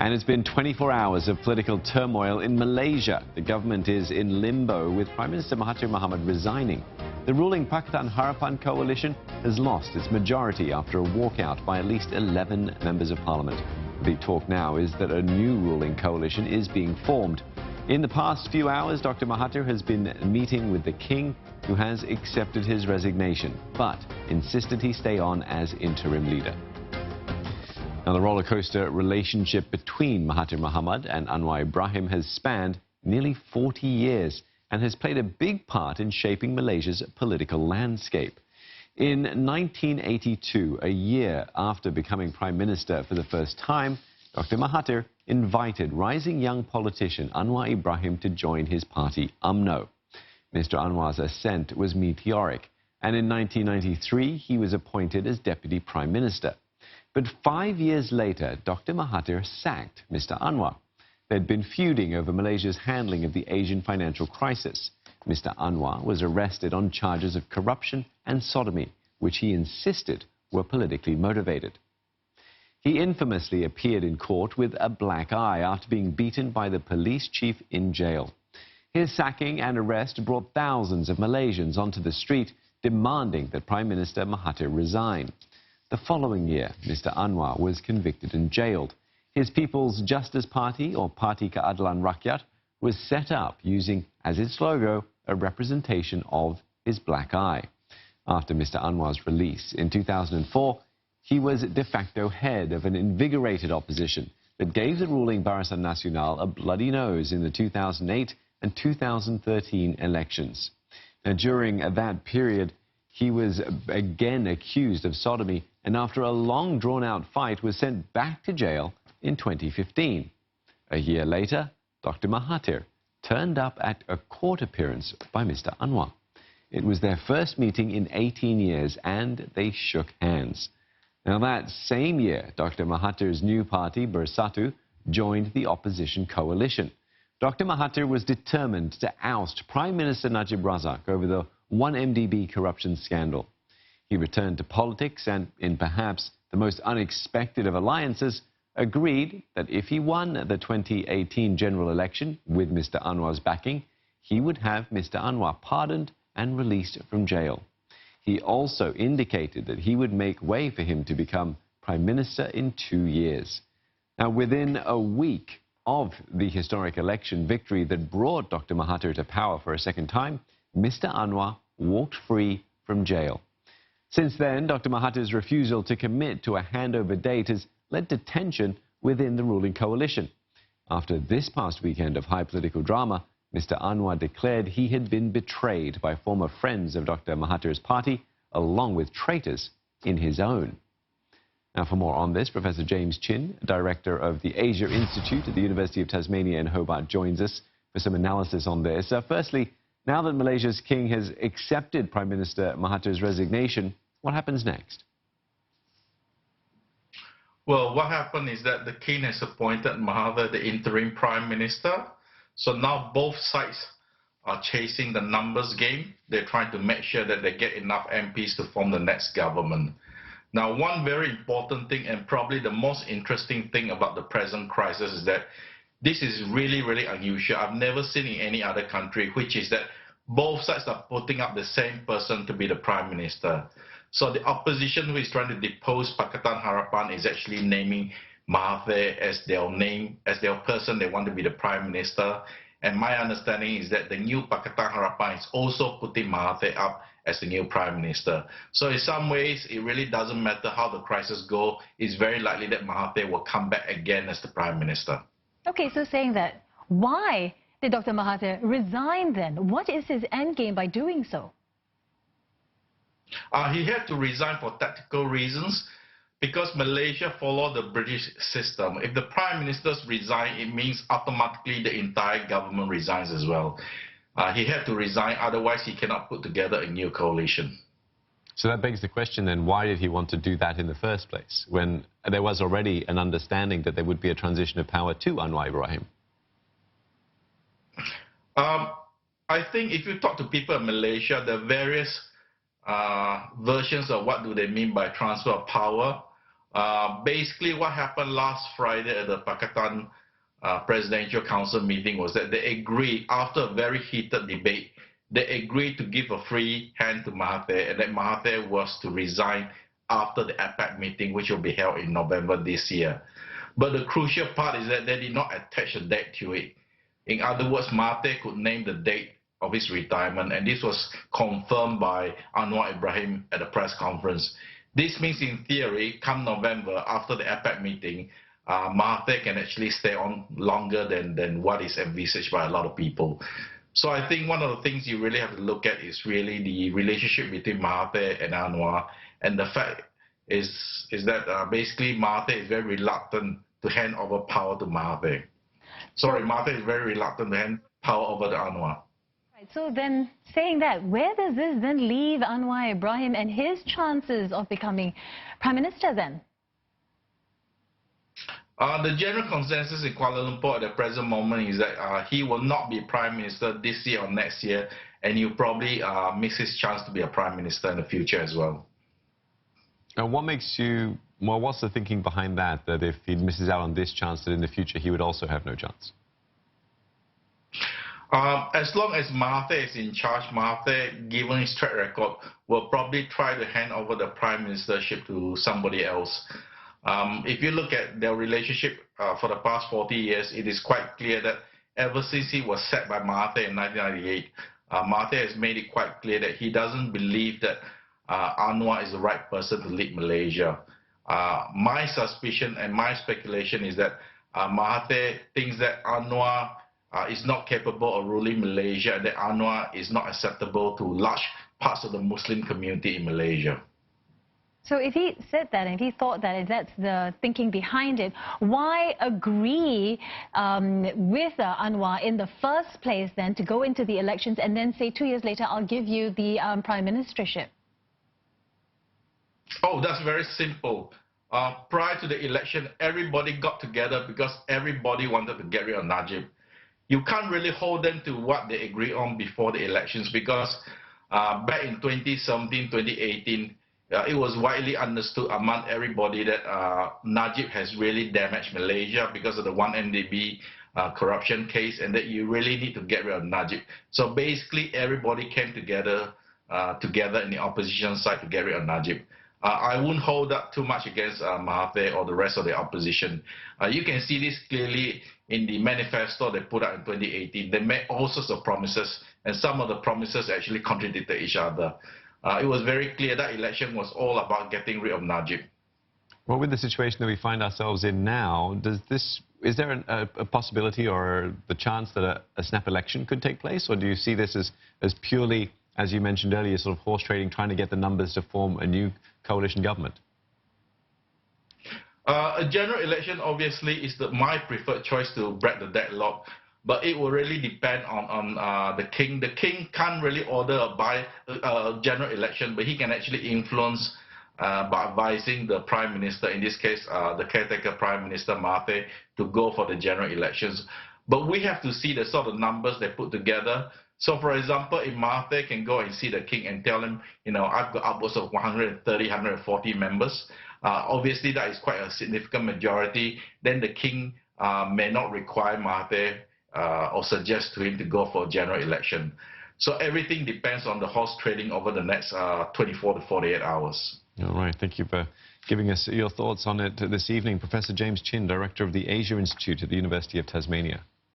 And it's been 24 hours of political turmoil in Malaysia. The government is in limbo with Prime Minister Mahathir Mohamad resigning. The ruling Pakatan Harapan coalition has lost its majority after a walkout by at least 11 members of parliament. The talk now is that a new ruling coalition is being formed. In the past few hours, Dr Mahathir has been meeting with the king, who has accepted his resignation, but insisted he stay on as interim leader. Now, the roller coaster relationship between Mahathir Mohamad and Anwar Ibrahim has spanned nearly 40 years and has played a big part in shaping Malaysia's political landscape. In 1982, a year after becoming Prime Minister for the first time, Dr Mahathir invited rising young politician Anwar Ibrahim to join his party, UMNO. Mr Anwar's ascent was meteoric, and in 1993 he was appointed as Deputy Prime Minister. But 5 years later, Dr Mahathir sacked Mr Anwar. They'd been feuding over Malaysia's handling of the Asian financial crisis. Mr Anwar was arrested on charges of corruption and sodomy, which he insisted were politically motivated. He infamously appeared in court with a black eye after being beaten by the police chief in jail. His sacking and arrest brought thousands of Malaysians onto the street, demanding that Prime Minister Mahathir resign. The following year, Mr Anwar was convicted and jailed. His People's Justice Party, or Parti Keadilan Rakyat, was set up using as its logo a representation of his black eye. After Mr Anwar's release in 2004, he was de facto head of an invigorated opposition that gave the ruling Barisan Nasional a bloody nose in the 2008 and 2013 elections. Now, during that period, he was again accused of sodomy, and after a long drawn-out fight was sent back to jail in 2015. A year later, Dr Mahathir turned up at a court appearance by Mr Anwar. It was their first meeting in 18 years, and they shook hands. Now, that same year, Dr Mahathir's new party, Bersatu, joined the opposition coalition. Dr Mahathir was determined to oust Prime Minister Najib Razak over the 1MDB corruption scandal. He returned to politics and, in perhaps the most unexpected of alliances, agreed that if he won the 2018 general election with Mr Anwar's backing, he would have Mr Anwar pardoned and released from jail. He also indicated that he would make way for him to become Prime Minister in 2 years. Now, within a week of the historic election victory that brought Dr Mahathir to power for a second time, Mr Anwar walked free from jail. Since then, Dr Mahathir's refusal to commit to a handover date has led to tension within the ruling coalition. After this past weekend of high political drama, Mr Anwar declared he had been betrayed by former friends of Dr Mahathir's party, along with traitors in his own. Now, for more on this, Professor James Chin, Director of the Asia Institute at the University of Tasmania in Hobart, joins us for some analysis on this. Firstly, now that Malaysia's king has accepted Prime Minister Mahathir's resignation, what happens next? Well, what happened is that the king has appointed Mahathir the interim prime minister. So now both sides are chasing the numbers game. They're trying to make sure that they get enough MPs to form the next government. Now, one very important thing, and probably the most interesting thing about the present crisis, is that this is really, really unusual. I've never seen in any other country, which is that both sides are putting up the same person to be the prime minister. So the opposition, who is trying to depose Pakatan Harapan, is actually naming Mahathir as their person they want to be the prime minister. And my understanding is that the new Pakatan Harapan is also putting Mahathir up as the new prime minister. So in some ways, it really doesn't matter how the crisis goes. It's very likely that Mahathir will come back again as the prime minister. Okay, so saying that, why did Dr Mahathir resign then? What is his end game by doing so? He had to resign for tactical reasons because Malaysia followed the British system. If the prime ministers resign, it means automatically the entire government resigns as well. He had to resign, otherwise he cannot put together a new coalition. So that begs the question then, why did he want to do that in the first place, when there was already an understanding that there would be a transition of power to Anwar Ibrahim? I think if you talk to people in Malaysia, there are various versions of what do they mean by transfer of power. Basically, what happened last Friday at the Pakatan Presidential Council meeting was that they agreed, after a very heated debate, they agreed to give a free hand to Mahathir, and that Mahathir was to resign after the APEC meeting, which will be held in November this year. But the crucial part is that they did not attach a date to it. In other words, Mahathir could name the date of his retirement, and this was confirmed by Anwar Ibrahim at a press conference. This means, in theory, come November, after the APEC meeting, Mahathir can actually stay on longer than what is envisaged by a lot of people. So I think one of the things you really have to look at is really the relationship between Mahathir and Anwar, and the fact is that basically Mahathir is very reluctant to hand over power to Mahathir. Mahathir is very reluctant to hand power over to Anwar. Right, so then, saying that, where does this then leave Anwar Ibrahim and his chances of becoming Prime Minister then? The general consensus in Kuala Lumpur at the present moment is that he will not be Prime Minister this year or next year, and he'll probably miss his chance to be a Prime Minister in the future as well. And what makes you, well, what's the thinking behind that, that if he misses out on this chance, that in the future he would also have no chance? As long as Mahathir is in charge, Mahathir, given his track record, will probably try to hand over the Prime Ministership to somebody else. If you look at their relationship for the past 40 years, it is quite clear that ever since he was set by Mahathir in 1998, Mahathir has made it quite clear that he doesn't believe that Anwar is the right person to lead Malaysia. My suspicion and my speculation is that Mahathir thinks that Anwar is not capable of ruling Malaysia, and that Anwar is not acceptable to large parts of the Muslim community in Malaysia. So if he said that, and if he thought that, if that's the thinking behind it, why agree with Anwar in the first place then to go into the elections and then say 2 years later, I'll give you the Prime Ministership? Oh, that's very simple. Prior to the election, everybody got together because everybody wanted to get rid of Najib. You can't really hold them to what they agreed on before the elections, because back in 2017, 2018, it was widely understood among everybody that Najib has really damaged Malaysia because of the 1MDB corruption case, and that you really need to get rid of Najib. So basically, everybody came together in the opposition side to get rid of Najib. I wouldn't hold up too much against Mahathir or the rest of the opposition. You can see this clearly in the manifesto they put out in 2018. They made all sorts of promises, and some of the promises actually contradicted each other. It was very clear that election was all about getting rid of Najib. Well, with the situation that we find ourselves in now, is there a possibility or the chance that a snap election could take place, or do you see this as purely, as you mentioned earlier, sort of horse trading, trying to get the numbers to form a new coalition government? A general election, obviously, is my preferred choice to break the deadlock, but it will really depend on the king. The king can't really order a general election, but he can actually influence by advising the Prime Minister, in this case, the caretaker Prime Minister Mahathir, to go for the general elections. But we have to see the sort of numbers they put together. So, for example, if Mahathir can go and see the king and tell him, you know, I've got upwards of 130, 140 members, obviously that is quite a significant majority, then the king may not require Mahathir or suggest to him to go for a general election. So everything depends on the horse trading over the next 24 to 48 hours. All right, thank you for giving us your thoughts on it this evening. Professor James Chin, Director of the Asia Institute at the University of Tasmania.